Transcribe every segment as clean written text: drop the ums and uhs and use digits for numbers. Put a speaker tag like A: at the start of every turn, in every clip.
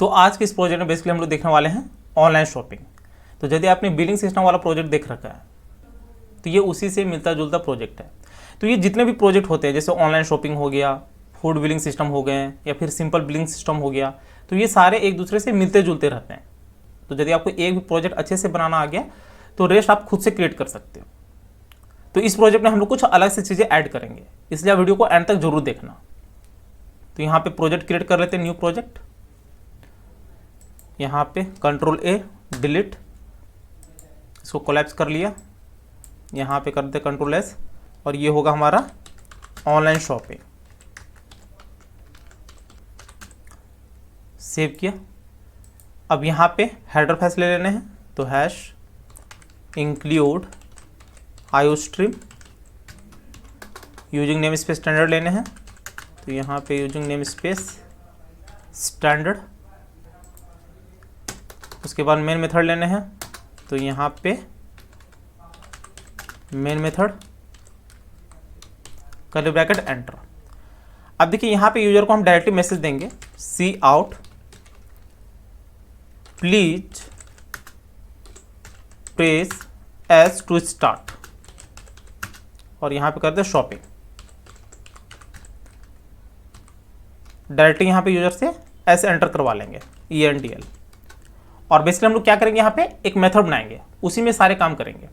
A: तो आज के इस प्रोजेक्ट में बेसिकली हम लोग देखने वाले हैं ऑनलाइन शॉपिंग। तो यदि आपने बिलिंग सिस्टम वाला प्रोजेक्ट देख रखा है तो ये उसी से मिलता जुलता प्रोजेक्ट है। तो ये जितने भी प्रोजेक्ट होते हैं जैसे ऑनलाइन शॉपिंग हो गया, फूड बिलिंग सिस्टम हो गए या फिर सिंपल बिलिंग सिस्टम हो गया, तो ये सारे एक दूसरे से मिलते जुलते रहते हैं। तो यदि आपको एक भी प्रोजेक्ट अच्छे से बनाना आ गया तो रेस्ट आप खुद से क्रिएट कर सकते हो। तो इस प्रोजेक्ट में हम लोग कुछ अलग से चीज़ें ऐड करेंगे, इसलिए आप वीडियो को एंड तक जरूर देखना। तो यहाँ पे प्रोजेक्ट क्रिएट कर लेते हैं, न्यू प्रोजेक्ट। यहाँ पे Ctrl+A डिलीट, इसको कोलैप्स कर लिया। यहाँ पे कर देते Ctrl+S और ये होगा हमारा ऑनलाइन शॉपिंग। सेव किया। अब यहाँ पे हेडर फाइल्स ले लेने हैं, तो hash include iostream using name space standard लेने हैं। तो यहाँ पे यूजिंग नेम स्पेस स्टैंडर्ड, उसके बाद मेन मेथड लेने हैं। तो यहाँ पे main method curly bracket enter. अब देखिए यहाँ पे यूजर को हम डायरेक्टली मैसेज देंगे C out please press S to start और यहाँ पे कर दे शॉपिंग। डायरेक्टली यहाँ पे यूजर से एस एंटर करवा लेंगे ENTL। और बेसिकली हम लोग क्या करेंगे, यहाँ पे एक मेथड बनाएंगे, उसी में सारे काम करेंगे।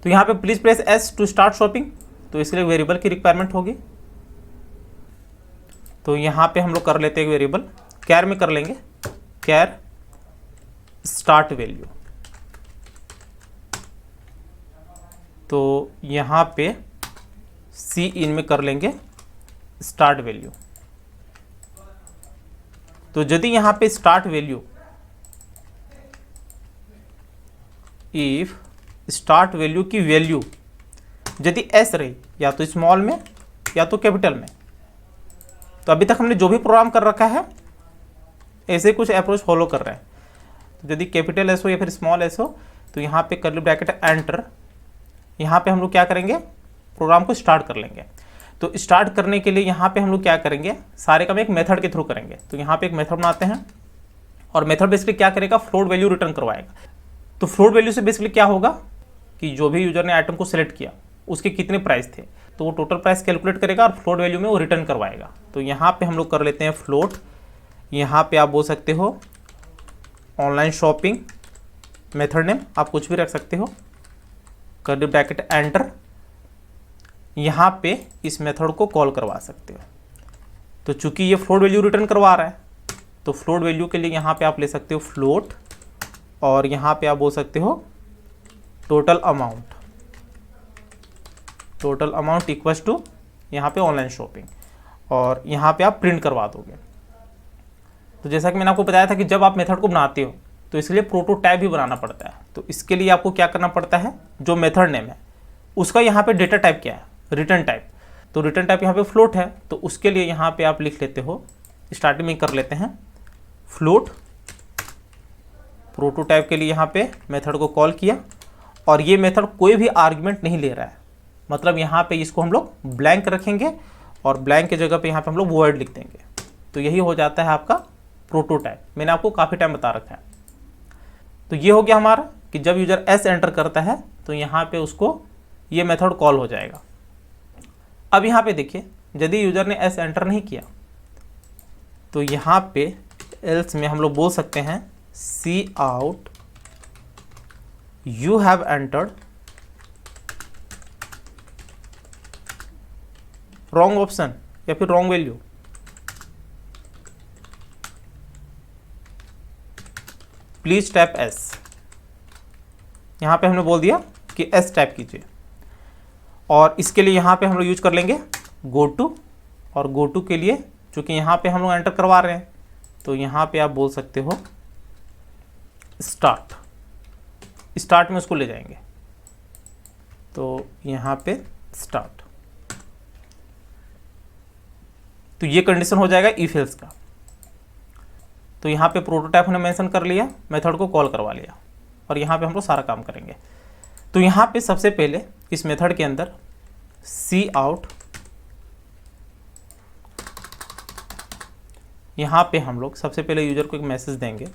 A: तो यहाँ पे please press S to start shopping, तो इसके लिए वेरिएबल की रिक्वायरमेंट होगी। तो यहाँ पे हम लोग कर लेते हैं एक वेरिएबल, कैर में कर लेंगे कैर स्टार्ट वैल्यू। तो यहाँ पे सी इन में कर लेंगे स्टार्ट वैल्यू। तो यदि यहाँ पे start value if start value की वैल्यू यदि एस रही, या तो स्मॉल में या तो कैपिटल में, तो अभी तक हमने जो भी प्रोग्राम कर रखा है ऐसे कुछ अप्रोच फॉलो कर रहे हैं। तो यदि कैपिटल एस हो या फिर स्मॉल एस हो, तो यहाँ पे कर्ली ब्रैकेट एंटर, यहाँ पे हम लोग क्या करेंगे, प्रोग्राम को स्टार्ट कर लेंगे। तो स्टार्ट करने के लिए यहाँ पे हम लोग क्या करेंगे, सारे काम एक मेथड के थ्रू करेंगे। तो यहाँ पे एक मेथड बनाते हैं और मेथड बेसिकली क्या करेगा, फ्लोट वैल्यू रिटर्न करवाएगा। तो फ्लोट वैल्यू से बेसिकली क्या होगा कि जो भी यूजर ने आइटम को सिलेक्ट किया उसके कितने प्राइस थे, तो वो टोटल प्राइस कैलकुलेट करेगा और फ्लोट वैल्यू में वो रिटर्न करवाएगा। तो यहाँ पे हम लोग कर लेते हैं फ्लोट। यहाँ पे आप बोल सकते हो ऑनलाइन शॉपिंग, मेथड नेम आप कुछ भी रख सकते हो, कर्ली ब्रैकेट एंटर। यहाँ पे इस मेथड को कॉल करवा सकते हो। तो चूंकि ये फ्लोट वैल्यू रिटर्न करवा रहा है, तो फ्लोट वैल्यू के लिए यहाँ पे आप ले सकते हो फ्लोट, और यहाँ पे आप बोल सकते हो total amount. Total amount equals to यहाँ पे ऑनलाइन शॉपिंग, और यहाँ पे आप प्रिंट करवा दोगे। तो जैसा कि मैंने आपको बताया था कि जब आप मेथड को बनाते हो तो इसके लिए प्रोटोटाइप भी बनाना पड़ता है। तो इसके लिए आपको क्या करना पड़ता है, जो मेथड नेम है उसका यहाँ पे डेटा टाइप क्या है, रिटर्न टाइप। तो रिटर्न टाइप यहाँ पे फ्लोट है, तो उसके लिए यहाँ पे आप लिख लेते हो, स्टार्टिंग में कर लेते हैं फ्लोट। प्रोटोटाइप के लिए यहाँ पे मेथड को कॉल किया, और ये मेथड कोई भी आर्गुमेंट नहीं ले रहा है, मतलब यहाँ पे इसको हम लोग ब्लैंक रखेंगे और ब्लैंक की जगह पे यहाँ पे हम लोग वर्ड लिख देंगे। तो यही हो जाता है आपका प्रोटोटाइप। मैंने आपको काफ़ी टाइम बता रखा है। तो ये हो गया हमारा कि जब यूजर एस एंटर करता है तो यहाँ पे उसको ये मेथड कॉल हो जाएगा। अब यहाँ पे देखिए, यदि यूजर ने एस एंटर नहीं किया तो यहाँ पे एल्स में हम लोग बोल सकते हैं C out you have entered wrong option या फिर wrong value. Please tap S. यहाँ पे हमने बोल दिया कि एस टाइप कीजिए, और इसके लिए यहाँ पे हम लोग यूज कर लेंगे गो टू, और गो टू के लिए चूंकि यहाँ पे हम लोग एंटर करवा रहे हैं तो यहाँ पे आप बोल सकते हो स्टार्ट। स्टार्ट में उसको ले जाएंगे, तो यहाँ पे स्टार्ट। तो ये कंडीशन हो जाएगा इफ एल्स का। तो यहाँ पे प्रोटोटाइप हमने मेंशन कर लिया, मेथड को कॉल करवा लिया, और यहाँ पे हम लोग सारा काम करेंगे। तो यहाँ पे सबसे पहले इस मेथड के अंदर सी आउट यहाँ पे हम लोग सबसे पहले यूजर को एक मैसेज देंगे,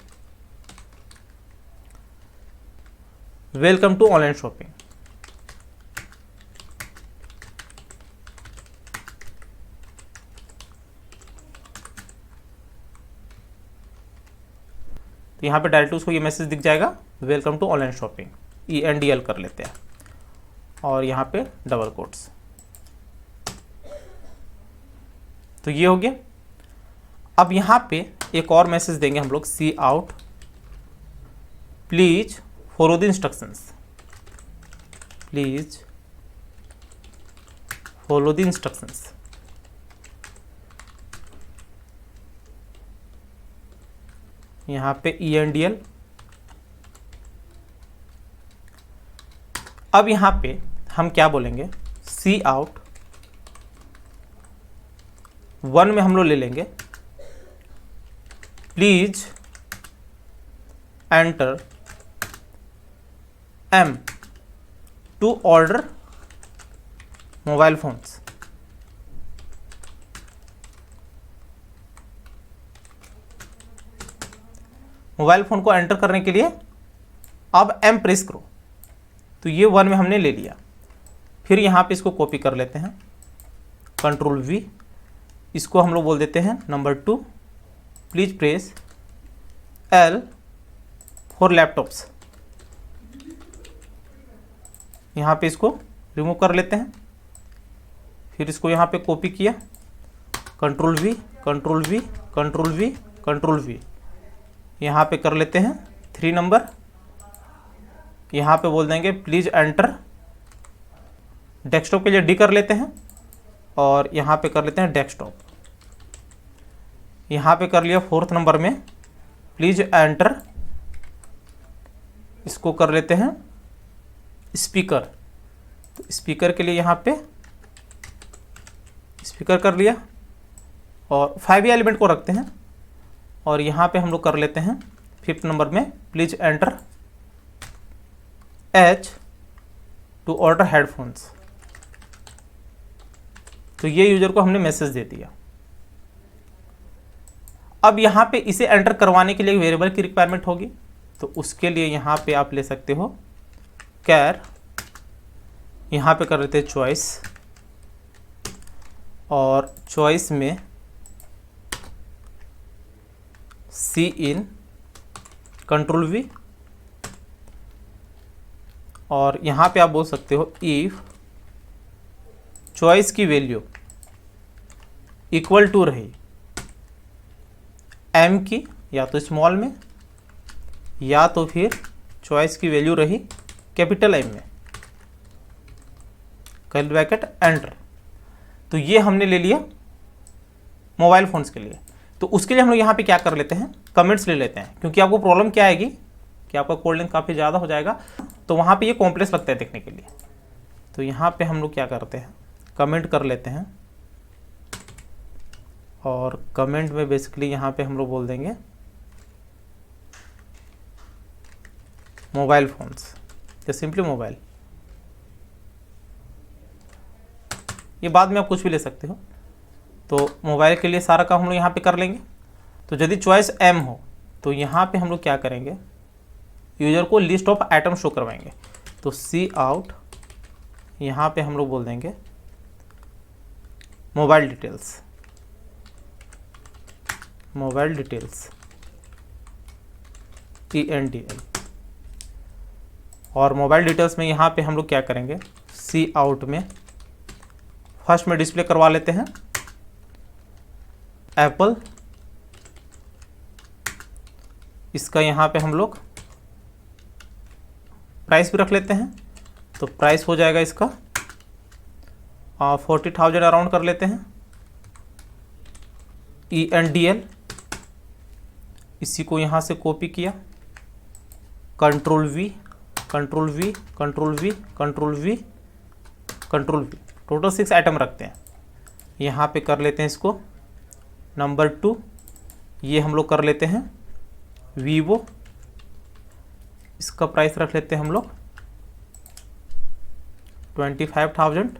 A: वेलकम टू ऑनलाइन शॉपिंग। तो यहाँ पे डायरेक्ट उसको ये मैसेज दिख जाएगा, welcome to online shopping, ENDL कर लेते हैं और यहाँ पे डबल कोट्स। तो ये हो गया। अब यहाँ पे एक और मैसेज देंगे हम लोग, C out please follow the instructions, please follow the instructions. यहाँ पे ENDL। अब यहाँ पे हम क्या बोलेंगे, सी आउट 1 में हम लोग ले लेंगे, please enter M to order mobile phones. Mobile phone को एंटर करने के लिए अब M प्रेस करो। तो ये 1 में हमने ले लिया। फिर यहाँ पे इसको कॉपी कर लेते हैं, कंट्रोल V, इसको हम लोग बोल देते हैं number 2, please press L for laptops. यहाँ पे इसको रिमूव कर लेते हैं। फिर इसको यहाँ पे कॉपी किया, control V, control V, control V, control V, यहाँ पे कर लेते हैं 3 नंबर। यहाँ पे बोल देंगे प्लीज एंटर, डेस्कटॉप के लिए D कर लेते हैं और यहाँ पे कर लेते हैं डेस्कटॉप। यहाँ पे कर लिया 4th नंबर में, प्लीज एंटर, इसको कर लेते हैं स्पीकर। तो स्पीकर के लिए यहाँ पे स्पीकर कर लिया और 5 एलिमेंट को रखते हैं और यहाँ पे हम लोग कर लेते हैं 5th नंबर में, please enter H to order headphones. तो ये यूजर को हमने मैसेज दे दिया। अब यहाँ पे इसे एंटर करवाने के लिए वेरिएबल की रिक्वायरमेंट होगी, तो उसके लिए यहाँ पे आप ले सकते हो कैर, यहाँ पे कर लेते हैं चॉइस और चॉइस में सी इन, कंट्रोल V, और यहाँ पे आप बोल सकते हो इफ चॉइस की वैल्यू इक्वल टू रही M की, या तो स्मॉल में या तो फिर चॉइस की वैल्यू रही कैपिटल M में, कर्ली ब्रैकेट एंटर। तो ये हमने ले लिया मोबाइल फोन्स के लिए। तो उसके लिए हम लोग यहाँ पे क्या कर लेते हैं, कमेंट्स ले लेते हैं, क्योंकि आपको प्रॉब्लम क्या आएगी कि आपका कोड लेंथ काफ़ी ज़्यादा हो जाएगा, तो वहाँ पे ये कॉम्प्लेक्स लगता है देखने के लिए। तो यहाँ पे हम लोग क्या करते हैं, कमेंट कर लेते हैं और कमेंट में बेसिकली यहाँ पे हम लोग बोल देंगे मोबाइल फोन्स, या सिंपली मोबाइल। ये बाद में आप कुछ भी ले सकते हो। तो मोबाइल के लिए सारा काम हम लोग यहाँ पे कर लेंगे। तो यदि चॉइस M हो तो यहाँ पे हम लोग क्या करेंगे, यूजर को लिस्ट ऑफ आइटम शो करवाएंगे। तो सी आउट, यहाँ पे हम लोग बोल देंगे mobile details, mobile details ENDL। और मोबाइल डिटेल्स में यहाँ पे हम लोग क्या करेंगे, सी आउट में फर्स्ट में डिस्प्ले करवा लेते हैं एप्पल। इसका यहाँ पे हम लोग प्राइस भी रख लेते हैं। तो प्राइस हो जाएगा इसका 40,000 अराउंड कर लेते हैं। ENDL, इसी को यहाँ से कॉपी किया, control V, control V, control V, control V, control V, total 6 item रखते हैं। यहाँ पे कर लेते हैं इसको नंबर 2, ये हम लोग कर लेते हैं वीवो, इसका प्राइस रख लेते हैं हम लोग 25,000।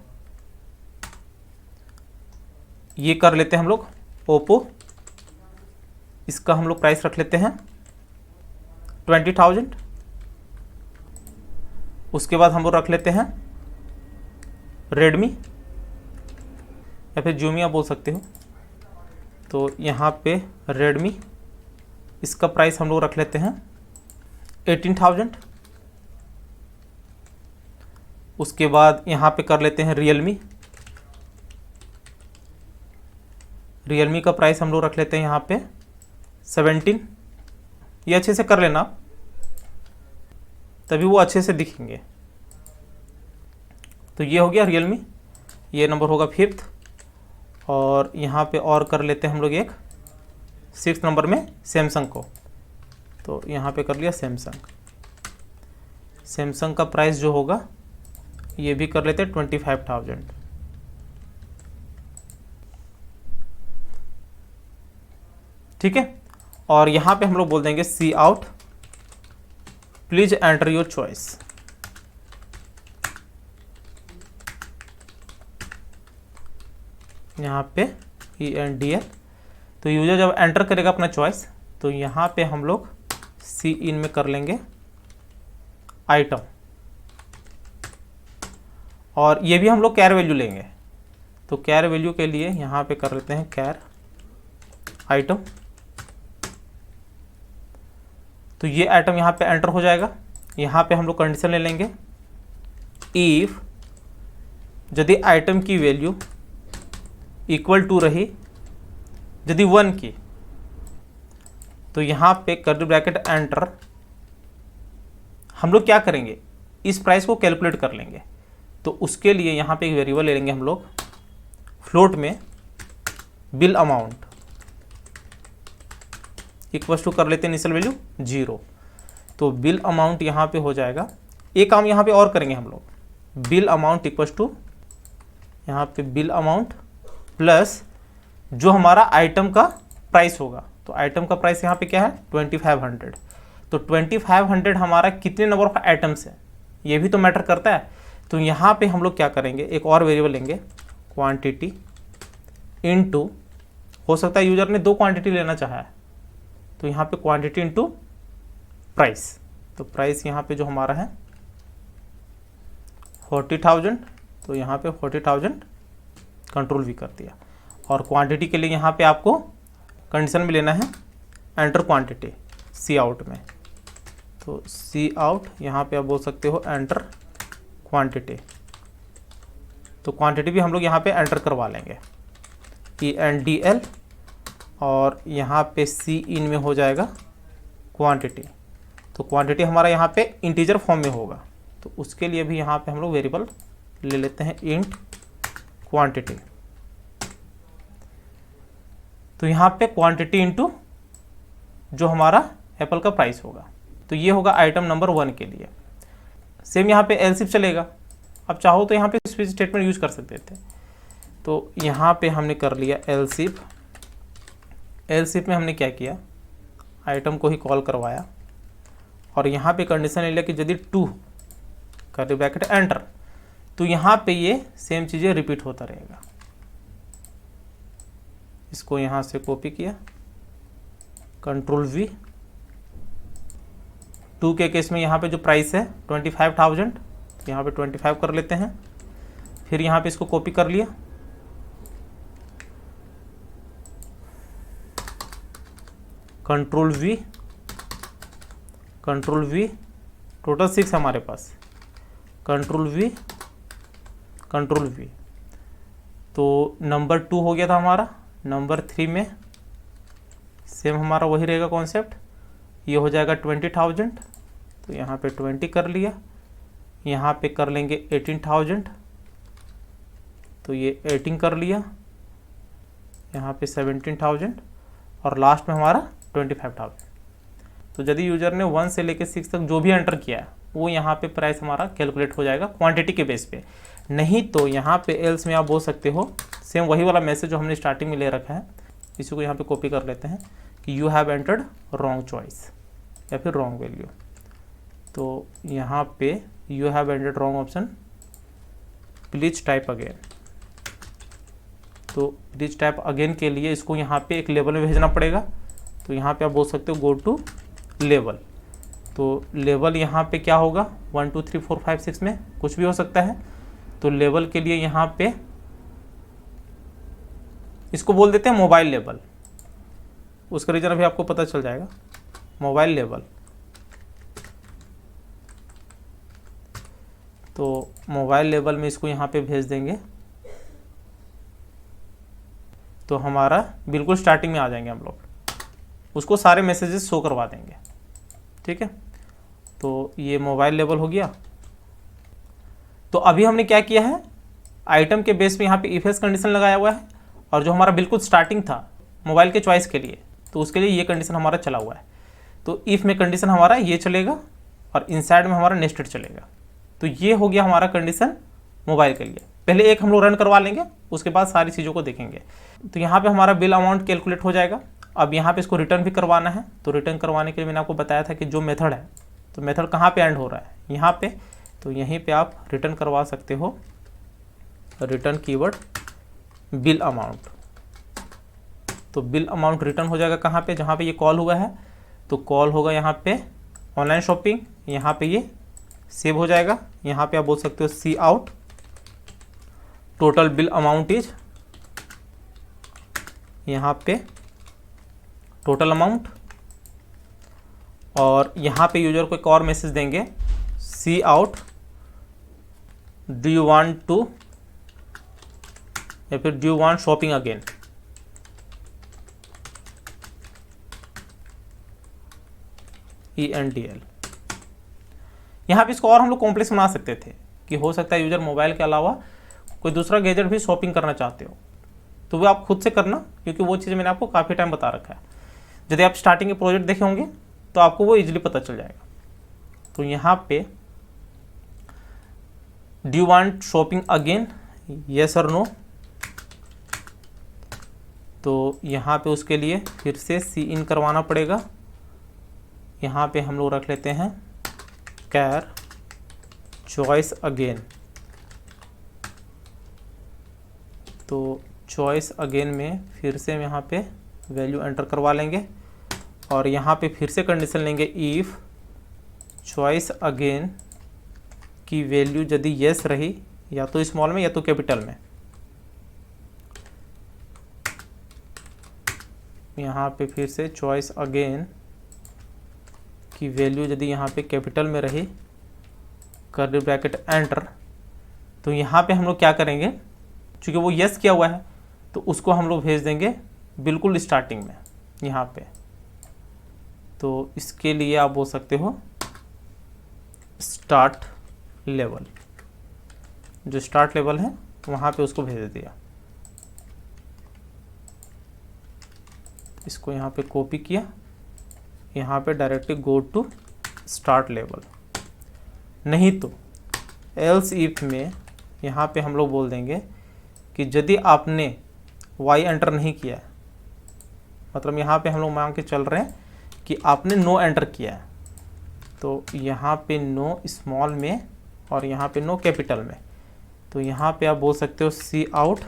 A: ये कर लेते हैं हम लोग ओप्पो, इसका हम लोग प्राइस रख लेते हैं 20,000। उसके बाद हम लोग रख लेते हैं रेडमी या फिर जूमिया बोल सकते हो। तो यहाँ पे रेडमी, इसका प्राइस हम लोग रख लेते हैं 18,000। उसके बाद यहाँ पे कर लेते हैं रियलमी। रियलमी का प्राइस हम लोग रख लेते हैं यहाँ पे 17। ये अच्छे से कर लेना, तभी वो अच्छे से दिखेंगे। तो ये हो गया रियलमी, ये नंबर होगा 5th। और यहाँ पे और कर लेते हैं हम लोग एक 6th नंबर में सैमसंग को। तो यहाँ पे कर लिया सैमसंग। सैमसंग का प्राइस जो होगा ये भी कर लेते हैं 25,000। ठीक है। और यहाँ पे हम लोग बोल देंगे C out, please enter your choice. यहाँ पे ENDL। तो यूजर जब एंटर करेगा अपना चॉइस, तो यहाँ पे हम लोग सी इन में कर लेंगे आइटम, और ये भी हम लोग कैर वैल्यू लेंगे। तो कैर वैल्यू के लिए यहाँ पे कर लेते हैं कैर आइटम। तो ये आइटम यहाँ पे एंटर हो जाएगा। यहाँ पे हम लोग कंडीशन ले लेंगे, इफ यदि आइटम की वैल्यू इक्वल टू रही यदि 1 की, तो यहाँ पे कर्ली ब्रैकेट एंटर। हम लोग क्या करेंगे, इस प्राइस को कैलकुलेट कर लेंगे। तो उसके लिए यहाँ पे एक वेरिएबल ले लेंगे हम लोग, फ्लोट में बिल अमाउंट इक्वल टू कर लेते हैं इनिशियल वैल्यू 0। तो बिल अमाउंट यहाँ पे हो जाएगा। एक काम यहाँ पे और करेंगे हम लोग, बिल अमाउंट इक्वल टू यहाँ पे बिल अमाउंट प्लस जो हमारा आइटम का प्राइस होगा। तो आइटम का प्राइस यहाँ पे क्या है 2500। तो 2500 हमारा कितने नंबर ऑफ आइटम्स है ये भी तो मैटर करता है। तो यहाँ पे हम लोग क्या करेंगे, एक और वेरिएबल लेंगे क्वांटिटी इनटू, हो सकता है यूजर ने 2 क्वांटिटी लेना चाहा है, तो यहाँ पे क्वांटिटी इनटू प्राइस। तो प्राइस यहाँ पे जो हमारा है 40,000, तो यहाँ पे 40,000 कंट्रोल भी कर दिया। और क्वांटिटी के लिए यहाँ पे आपको कंडीशन में लेना है एंटर क्वांटिटी सी आउट में। तो सी आउट यहाँ पे आप बोल सकते हो एंटर क्वांटिटी। तो क्वांटिटी भी हम लोग यहाँ पे एंटर करवा लेंगे ENDL, और यहाँ पे सी इन में हो जाएगा क्वांटिटी। तो क्वांटिटी हमारा यहाँ पे इंटीजर फॉर्म में होगा। तो उसके लिए भी यहाँ पे हम लोग वेरिएबल ले लेते हैं इंट क्वांटिटी। तो यहाँ पे क्वांटिटी इंटू जो हमारा एप्पल का प्राइस होगा। तो ये होगा आइटम नंबर 1 के लिए। सेम यहाँ पे एलसिफ चलेगा। अब चाहो तो यहाँ पे स्विच स्टेटमेंट यूज कर सकते थे। तो यहाँ पे हमने कर लिया एलसिफ। एलसिफ में हमने क्या किया, आइटम को ही कॉल करवाया, और यहाँ पे कंडीशन ले लिया कि यदि 2 कर्ली ब्रैकेट एंटर, तो यहाँ पे ये सेम चीज़ें रिपीट होता रहेगा। इसको यहाँ से कॉपी किया, कंट्रोल V। 2 के केस में यहाँ पे जो प्राइस है 25,000, तो यहाँ पे 25 कर लेते हैं। फिर यहाँ पे इसको कॉपी कर लिया, control V, control V, total 6 हमारे पास, कंट्रोल V, कंट्रोल V। तो नंबर 2 हो गया था हमारा। नंबर 3 में सेम हमारा वही रहेगा कॉन्सेप्ट, ये हो जाएगा 20,000। तो यहाँ पे 20 कर लिया, यहाँ पे कर लेंगे 18,000, तो ये 18 कर लिया, यहाँ पे 17,000, और लास्ट में हमारा 25,000। तो यदि यूजर ने 1 से लेकर 6 तक जो भी एंटर किया है वो यहाँ पे प्राइस हमारा कैलकुलेट हो जाएगा क्वांटिटी के बेस पे। नहीं तो यहाँ पे एल्स में आप बोल सकते हो सेम वही वाला मैसेज जो हमने स्टार्टिंग में ले रखा है, इसी को यहाँ पे कॉपी कर लेते हैं कि you have entered wrong choice या फिर रॉन्ग वैल्यू। तो यहाँ पे you have entered wrong option, please type again. तो प्लीज टाइप अगेन के लिए इसको यहाँ पे एक लेबल में भेजना पड़ेगा। तो यहाँ पे आप बोल सकते हो गो टू लेवल। तो लेवल यहाँ पे क्या होगा, 1 2 3 4 5 6 में कुछ भी हो सकता है। तो लेवल के लिए यहाँ पे इसको बोल देते हैं मोबाइल लेवल। उसका रीजन अभी आपको पता चल जाएगा, मोबाइल लेवल। तो मोबाइल लेवल में इसको यहाँ पे भेज देंगे तो हमारा बिल्कुल स्टार्टिंग में आ जाएंगे हम लोग, उसको सारे मैसेजेस शो करवा देंगे। ठीक है, तो ये मोबाइल लेवल हो गया। तो अभी हमने क्या किया है, आइटम के बेस पे यहाँ पे इफ एल्स कंडीशन लगाया हुआ है, और जो हमारा बिल्कुल स्टार्टिंग था मोबाइल के चॉइस के लिए, तो उसके लिए ये कंडीशन हमारा चला हुआ है। तो इफ में कंडीशन हमारा ये चलेगा और इनसाइड में हमारा नेस्टेड चलेगा। तो ये हो गया हमारा कंडीशन मोबाइल के लिए। पहले एक हम लोग रन करवा लेंगे, उसके बाद सारी चीज़ों को देखेंगे। तो यहाँ पे हमारा बिल अमाउंट कैलकुलेट हो जाएगा। अब यहाँ पे इसको रिटर्न भी करवाना है, तो रिटर्न करवाने के लिए मैंने आपको बताया था कि जो मेथड है, तो मेथड कहाँ पे एंड हो रहा है, यहाँ पे। तो यहीं पे आप रिटर्न करवा सकते हो, रिटर्न कीवर्ड बिल अमाउंट। तो बिल अमाउंट रिटर्न हो जाएगा कहाँ पे, जहाँ पे ये कॉल हुआ है। तो कॉल होगा यहाँ पे ऑनलाइन शॉपिंग, यहाँ पे ये सेव हो जाएगा। यहाँ पे आप बोल सकते हो C out total bill amount is, यहाँ पे टोटल अमाउंट। और यहाँ पे यूजर को एक और मैसेज देंगे, C out do you want to, या फिर do you want shopping again. ENDL। यहाँ पे इसको और हम लोग कॉम्प्लेक्स बना सकते थे कि हो सकता है यूजर मोबाइल के अलावा कोई दूसरा गैजेट भी शॉपिंग करना चाहते हो, तो वो आप खुद से करना, क्योंकि वो चीज़ मैंने आपको काफ़ी टाइम बता रखा है। यदि आप स्टार्टिंग के प्रोजेक्ट देखे होंगे तो आपको वो इजीली पता चल जाएगा। तो यहाँ पे do you want shopping again, yes और नो। तो यहाँ पे उसके लिए फिर से सी इन करवाना पड़ेगा। यहाँ पे हम लोग रख लेते हैं कैर चॉइस अगेन। तो चॉइस अगेन में फिर से यहाँ पे वैल्यू एंटर करवा लेंगे, और यहाँ पे फिर से कंडीशन लेंगे इफ़ चॉइस अगेन की वैल्यू यदि येस रही, या तो स्मॉल में या तो कैपिटल में। यहाँ पे फिर से चॉइस अगेन की वैल्यू यदि यहाँ पे कैपिटल में रही, कर्ली ब्रैकेट एंटर। तो यहाँ पे हम लोग क्या करेंगे, क्योंकि वो येस किया हुआ है तो उसको हम लोग भेज देंगे बिल्कुल स्टार्टिंग में यहाँ पे। तो इसके लिए आप बोल सकते हो स्टार्ट लेवल, जो स्टार्ट लेवल है वहाँ पे उसको भेज दिया। इसको यहाँ पे कॉपी किया, यहाँ पे directly go to start level. नहीं तो एल्स इफ में यहाँ पे हम लोग बोल देंगे कि यदि आपने y एंटर नहीं किया है, मतलब यहाँ पे हम लोग मान के चल रहे हैं कि आपने नो एंटर किया है, तो यहाँ पे नो स्मॉल में और यहाँ पे नो कैपिटल में। तो यहाँ पे आप बोल सकते हो C out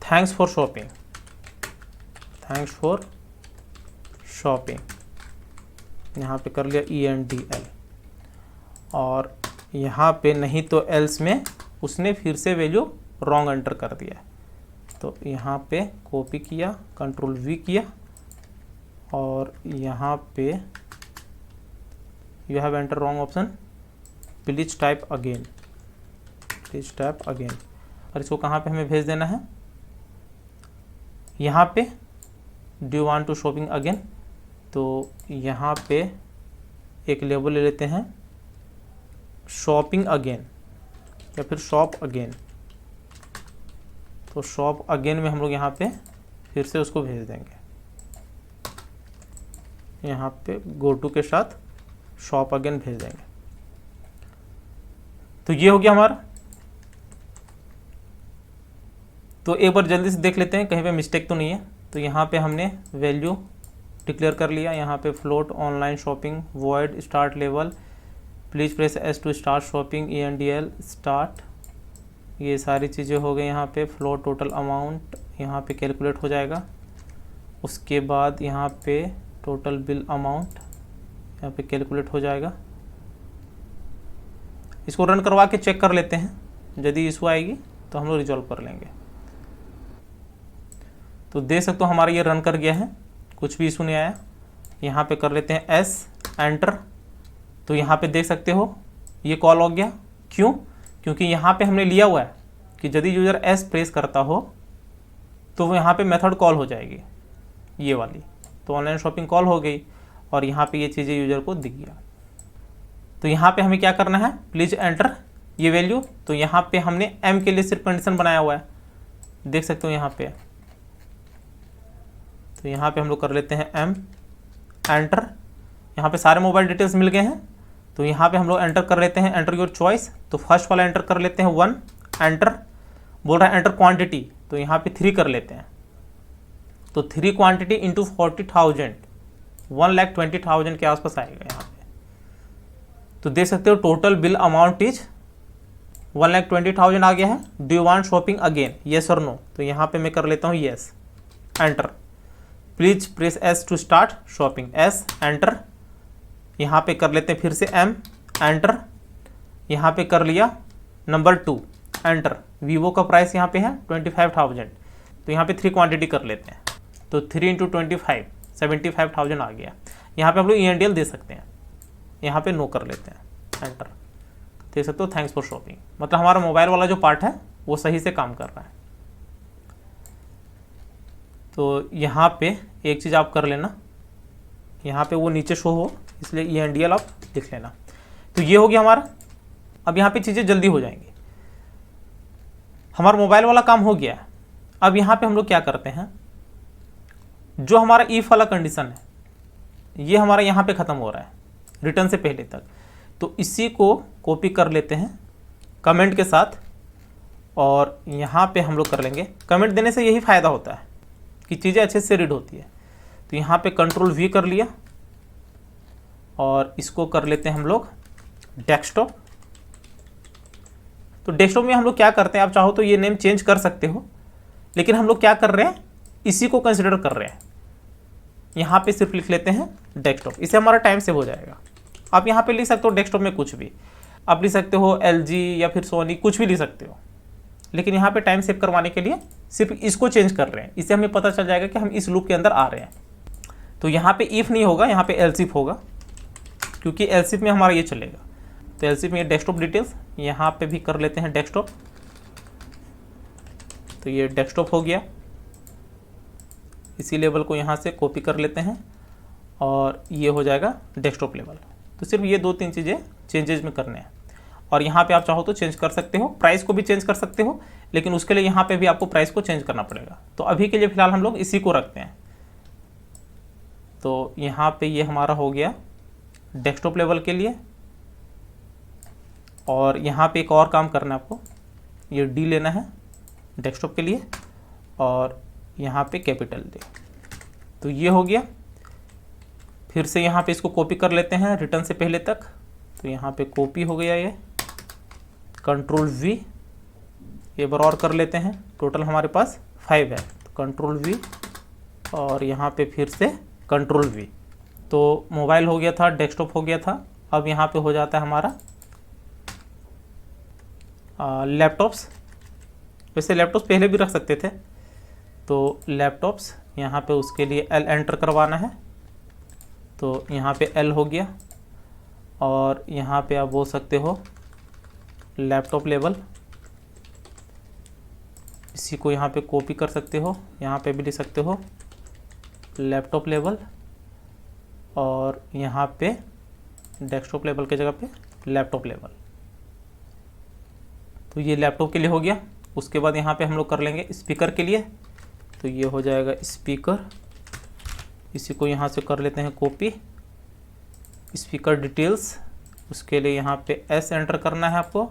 A: thanks for shopping, thanks for shopping, यहाँ पे कर लिया ENDL। और यहाँ पे नहीं तो एल्स में उसने फिर से वैल्यू रॉन्ग एंटर कर दिया, तो यहाँ पे कॉपी किया, कंट्रोल V किया, और यहाँ पे you have enter wrong option, please type again, please type again. और इसको कहाँ पे हमें भेज देना है, यहाँ पे do you want to shopping again. तो यहाँ पे एक लेबल ले लेते हैं शॉपिंग अगेन या फिर शॉप अगेन। तो शॉप अगेन में हम लोग यहाँ पे फिर से उसको भेज देंगे, यहाँ पे गो टू के साथ शॉप अगेन भेज देंगे। तो ये हो गया हमारा। तो एक बार जल्दी से देख लेते हैं कहीं पे मिस्टेक तो नहीं है। तो यहाँ पे हमने वैल्यू डिक्लेयर कर लिया, यहाँ पे float online shopping void start level, please press S to start shopping, ENDL start, ये सारी चीज़ें हो गई। यहाँ पे फ्लोट टोटल अमाउंट यहाँ पे कैलकुलेट हो जाएगा, उसके बाद यहाँ पे टोटल बिल अमाउंट यहाँ पे कैलकुलेट हो जाएगा। इसको रन करवा के चेक कर लेते हैं, यदि इशू आएगी तो हम लोग रिजॉल्व कर लेंगे। तो देख सकते हो हमारा ये रन कर गया है, कुछ भी इशू नहीं आया। यहाँ पे कर लेते हैं एस एंटर, तो यहाँ पे देख सकते हो ये कॉल हो गया। क्यों? क्योंकि यहाँ पे हमने लिया हुआ है कि यदि यूज़र एस प्रेस करता हो तो वो यहाँ पे मेथड कॉल हो जाएगी ये वाली। तो ऑनलाइन शॉपिंग कॉल हो गई और यहाँ पे ये चीज़ें यूज़र को दिख गया। तो यहाँ पे हमें क्या करना है, प्लीज़ एंटर ये वैल्यू। तो यहाँ पे हमने एम के लिए सिर्फ कंडीशन बनाया हुआ है, देख सकते हो यहाँ पे। तो यहाँ पे हम लोग कर लेते हैं एम एंटर। यहाँ पे सारे मोबाइल डिटेल्स मिल गए हैं, तो यहाँ पे हम लोग एंटर कर लेते हैं एंटर योर चॉइस। तो फर्स्ट वाला एंटर कर लेते हैं 1 एंटर। बोल रहा है एंटर क्वांटिटी, तो यहाँ पे 3 कर लेते हैं। तो 3 क्वांटिटी इंटू 40,000 1,20,000 के आसपास आएगा यहाँ पे। तो देख सकते हो टोटल बिल अमाउंट इज 1,20,000 आ गया है। Do you want shopping again, yes और नो? तो यहाँ पे मैं कर लेता हूँ yes enter. Please press S to start shopping, S enter. यहाँ पे कर लेते हैं फिर से एम एंटर। यहाँ पे कर लिया नंबर 2 एंटर। वीवो का प्राइस यहाँ पे है 25,000, तो यहाँ पे 3 क्वांटिटी कर लेते हैं। तो 3 इंटू 25 75,000 आ गया। यहाँ पे हम लोग ENDL दे सकते हैं, यहाँ पे नो कर लेते हैं एंटर। देख सकते हो थैंक्स फॉर शॉपिंग, मतलब हमारा मोबाइल वाला जो पार्ट है वो सही से काम कर रहा है। तो यहाँ पे एक चीज़ आप कर लेना, यहाँ पे वो नीचे शो हो इसलिए ENDL आप लिख लेना। तो ये हो गया हमारा। अब यहाँ पे चीज़ें जल्दी हो जाएंगी। हमारा मोबाइल वाला काम हो गया। अब यहाँ पे हम लोग क्या करते हैं, जो हमारा इफ वाला कंडीशन है ये हमारा यहाँ पे ख़त्म हो रहा है रिटर्न से पहले तक। तो इसी को कॉपी कर लेते हैं कमेंट के साथ और यहाँ पे हम लोग कर लेंगे। कमेंट देने से यही फ़ायदा होता है कि चीज़ें अच्छे से रीड होती है। तो यहाँ पे कंट्रोल V कर लिया और इसको कर लेते हैं हम लोग डेस्कटॉप। तो डेस्कटॉप में हम लोग क्या करते हैं, आप चाहो तो ये नेम चेंज कर सकते हो, लेकिन हम लोग क्या कर रहे हैं, इसी को कंसिडर कर रहे हैं। यहाँ पे सिर्फ लिख लेते हैं डेस्कटॉप, इससे हमारा टाइम सेव हो जाएगा। आप यहाँ पे लिख सकते हो डेस्कटॉप में कुछ भी, आप लिख सकते हो LG या फिर सोनी, कुछ भी लिख सकते हो, लेकिन यहाँ पे टाइम सेव करवाने के लिए सिर्फ इसको चेंज कर रहे हैं। इससे हमें पता चल जाएगा कि हम इस लूप के अंदर आ रहे हैं। तो यहाँ पे इफ़ नहीं होगा, यहाँ पे एल्स इफ होगा, क्योंकि एल्स इफ में हमारा ये चलेगा। तो एल्स इफ में डेस्कटॉप डिटेल्स यहाँ पे भी कर लेते हैं डेस्कटॉप। तो ये डेस्कटॉप हो गया। इसी लेवल को यहाँ से कॉपी कर लेते हैं और ये हो जाएगा डेस्कटॉप लेवल। तो सिर्फ ये 2-3 चीज़ें चेंजेज में करने हैं। और यहाँ पे आप चाहो तो चेंज कर सकते हो, प्राइस को भी चेंज कर सकते हो, लेकिन उसके लिए यहाँ पे भी आपको प्राइस को चेंज करना पड़ेगा। तो अभी के लिए फ़िलहाल हम लोग इसी को रखते हैं। तो यहाँ पे ये हमारा हो गया डेस्कटॉप लेवल के लिए। और यहाँ पे एक और काम करना है आपको, ये D लेना है डेस्कटॉप के लिए और यहाँ पे कैपिटल D। तो ये हो गया। फिर से यहाँ पे इसको कॉपी कर लेते हैं रिटर्न से पहले तक। तो यहाँ पे कॉपी हो गया ये, कंट्रोल V, एक बार और कर लेते हैं। टोटल हमारे पास 5 है, तो कंट्रोल V और यहाँ पे फिर से कंट्रोल V। तो मोबाइल हो गया था, डेस्कटॉप हो गया था। अब यहाँ पे हो जाता है हमारा लैपटॉप्स। वैसे लैपटॉप्स पहले भी रख सकते थे। तो लैपटॉप्स यहाँ पे उसके लिए L एंटर करवाना है। तो यहाँ पे L हो गया और यहाँ पे आप बोल सकते हो लैपटॉप लेवल। इसी को यहाँ पे कॉपी कर सकते हो, यहाँ पे भी लिख सकते हो लैपटॉप लेवल और यहाँ पे डेस्कटॉप लेवल के जगह पे लैपटॉप लेवल। तो ये लैपटॉप के लिए हो गया। उसके बाद यहाँ पे हम लोग कर लेंगे स्पीकर के लिए। तो ये हो जाएगा स्पीकर। इसी को यहाँ से कर लेते हैं कॉपी, स्पीकर डिटेल्स। उसके लिए यहाँ पे S एंटर करना है आपको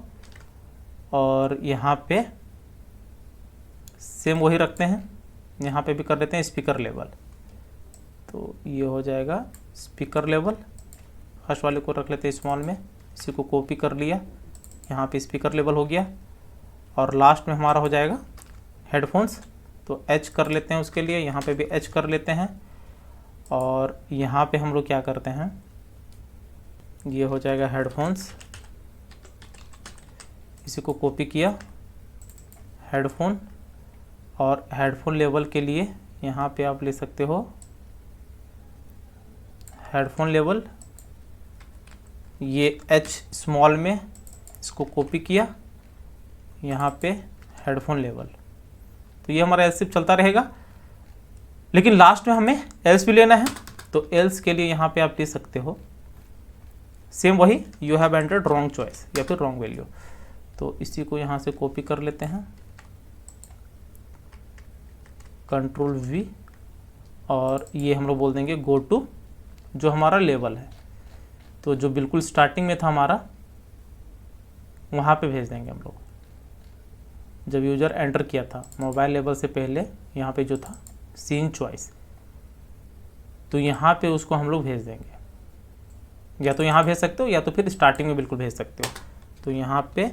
A: और यहाँ पे सेम वही रखते हैं, यहाँ पे भी कर लेते हैं स्पीकर लेवल। तो ये हो जाएगा स्पीकर लेवल। फर्स्ट वाले को रख लेते हैं स्मॉल में, इसी को कॉपी कर लिया, यहाँ पे स्पीकर लेवल हो गया। और लास्ट में हमारा हो जाएगा हेडफोन्स। तो एच कर लेते हैं उसके लिए, यहाँ पे भी एच कर लेते हैं। और यहाँ पे हम लोग क्या करते हैं, ये हो जाएगा हेडफोन्स, इसी को कॉपी किया हेडफोन। और हेडफोन लेवल के लिए यहाँ पे आप ले सकते हो हेडफोन लेवल, ये एच स्मॉल में इसको कॉपी किया यहाँ पे हेडफोन लेवल। तो ये हमारा एल्स सिर्फ चलता रहेगा, लेकिन लास्ट में हमें एल्स भी लेना है। तो एल्स के लिए यहाँ पे आप ले सकते हो सेम वही, you have entered wrong choice या फिर रॉन्ग वैल्यू। तो इसी को यहाँ से कॉपी कर लेते हैं, कंट्रोल वी, और ये हम लोग बोल देंगे गो टू जो हमारा लेवल है। तो जो बिल्कुल स्टार्टिंग में था हमारा, वहाँ पे भेज देंगे हम लोग, जब यूज़र एंटर किया था मोबाइल लेवल से पहले, यहाँ पे जो था सीन चॉइस, तो यहाँ पे उसको हम लोग भेज देंगे। या तो यहाँ भेज सकते हो या तो फिर स्टार्टिंग में बिल्कुल भेज सकते हो। तो यहाँ पे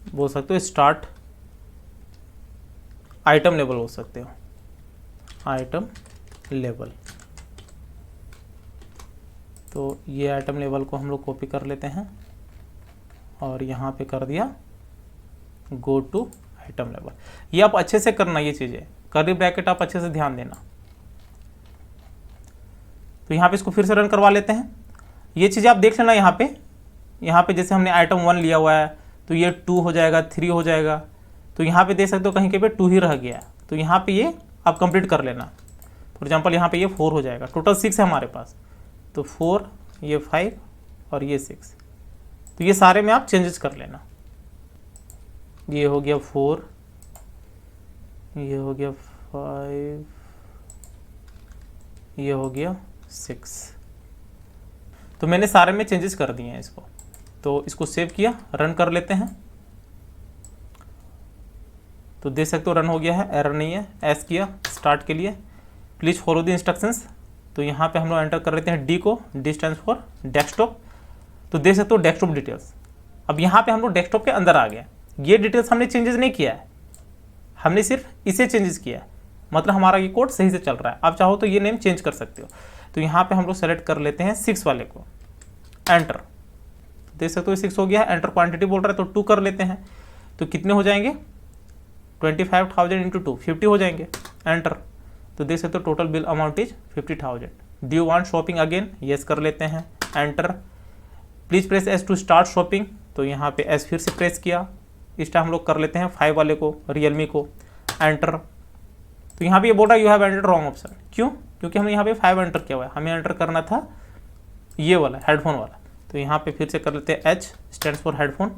A: बोल सकते हो स्टार्ट आइटम लेवल बोल सकते हो, आइटम लेवल। तो ये आइटम लेवल को हम लोग कॉपी कर लेते हैं और यहाँ पे कर दिया गो टू आइटम लेवल। ये आप अच्छे से करना, ये चीज़ें कर्ली ब्रैकेट आप अच्छे से ध्यान देना। तो यहाँ पे इसको फिर से रन करवा लेते हैं। ये चीज़ें आप देख लेना यहाँ पे जैसे हमने आइटम 1 लिया हुआ है तो ये 2 हो जाएगा, 3 हो जाएगा। तो यहाँ पे देख सकते हो कहीं पे 2 ही रह गया, तो यहाँ पे ये आप कंप्लीट कर लेना। फॉर एग्जांपल यहाँ पे ये 4 हो जाएगा, टोटल 6 है हमारे पास। तो 4, ये 5 और ये 6, तो ये सारे में आप चेंजेस कर लेना। ये हो गया 4, ये हो गया 5, ये हो गया 6। तो मैंने सारे में चेंजेस कर दिए हैं इसको। तो इसको सेव किया, रन कर लेते हैं। तो देख सकते हो रन हो गया है, एरर नहीं है। एस किया स्टार्ट के लिए, प्लीज़ फॉलो द इंस्ट्रक्शंस। तो यहाँ पे हम लोग एंटर कर लेते हैं डी को, डी स्टैंड्स फॉर डेस्कटॉप। तो देख सकते हो डेस्कटॉप डिटेल्स। अब यहाँ पे हम लोग डेस्कटॉप के अंदर आ गए। ये डिटेल्स हमने चेंजेस नहीं किया है, हमने सिर्फ इसे चेंजेस किया है, मतलब हमारा ये कोड सही से चल रहा है। आप चाहो तो ये नेम चेंज कर सकते हो। तो यहाँ पे हम लोग सेलेक्ट कर लेते हैं 6 वाले को, एंटर। देख सकते हो 6 हो गया है, एंटर क्वांटिटी बोल रहा है तो 2 कर लेते हैं। तो कितने हो जाएंगे, 25,000 इंटू 2, 50 हो जाएंगे, एंटर। तो देख सकते हो total bill amount is 50,000। Do you want shopping again, yes कर लेते हैं, enter. Please press S to start shopping. तो यहाँ पे एस फिर से प्रेस किया, इस टाइम हम लोग कर लेते हैं 5 वाले को, रियलमी को, एंटर। तो यहाँ पे ये बोल रहा है you have enter wrong option. क्यों, क्योंकि हमने यहाँ पे 5 एंटर किया हुआ है, हमें एंटर करना था ये वाला हेडफोन वाला। तो यहाँ पे फिर से कर लेते हैं एच स्टैंड्स फॉर हेडफोन।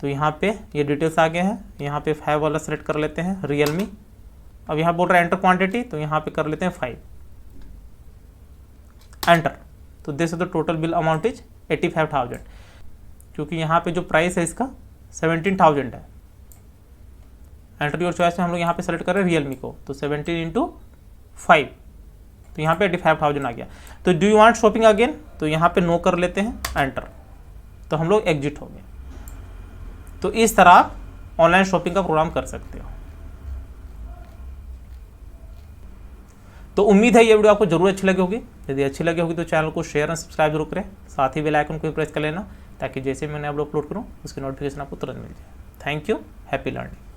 A: तो यहाँ पे ये डिटेल्स आ गए हैं, यहाँ पे 5 वाला सेलेक्ट कर लेते हैं, रियलमी। अब यहाँ बोल रहा है एंटर क्वांटिटी, तो यहाँ पे कर लेते हैं 5, एंटर। तो देख सकते हो टोटल बिल अमाउंट इज 85,000, क्योंकि यहाँ पे जो प्राइस है इसका 17,000 है। एंटर योर चॉइस में हम लोग यहाँ पे सेलेक्ट करें रियलमी को, तो 17 इंटू 5, तो यहाँ पे 85,000 आ गया। तो do you want shopping again, तो यहाँ पे नो कर लेते हैं, एंटर। तो हम लोग एग्जिट हो गए। तो इस तरह आप ऑनलाइन शॉपिंग का प्रोग्राम कर सकते हो। तो उम्मीद है ये वीडियो आपको जरूर अच्छी लगी होगी। यदि अच्छी लगी होगी तो चैनल को शेयर और सब्सक्राइब जरूर करें, साथ ही बेल आइकन को भी प्रेस कर लेना, ताकि जैसे मैंने अपलोड करूँ उसकी नोटिफिकेशन आपको तुरंत मिल जाए। Thank you, happy learning.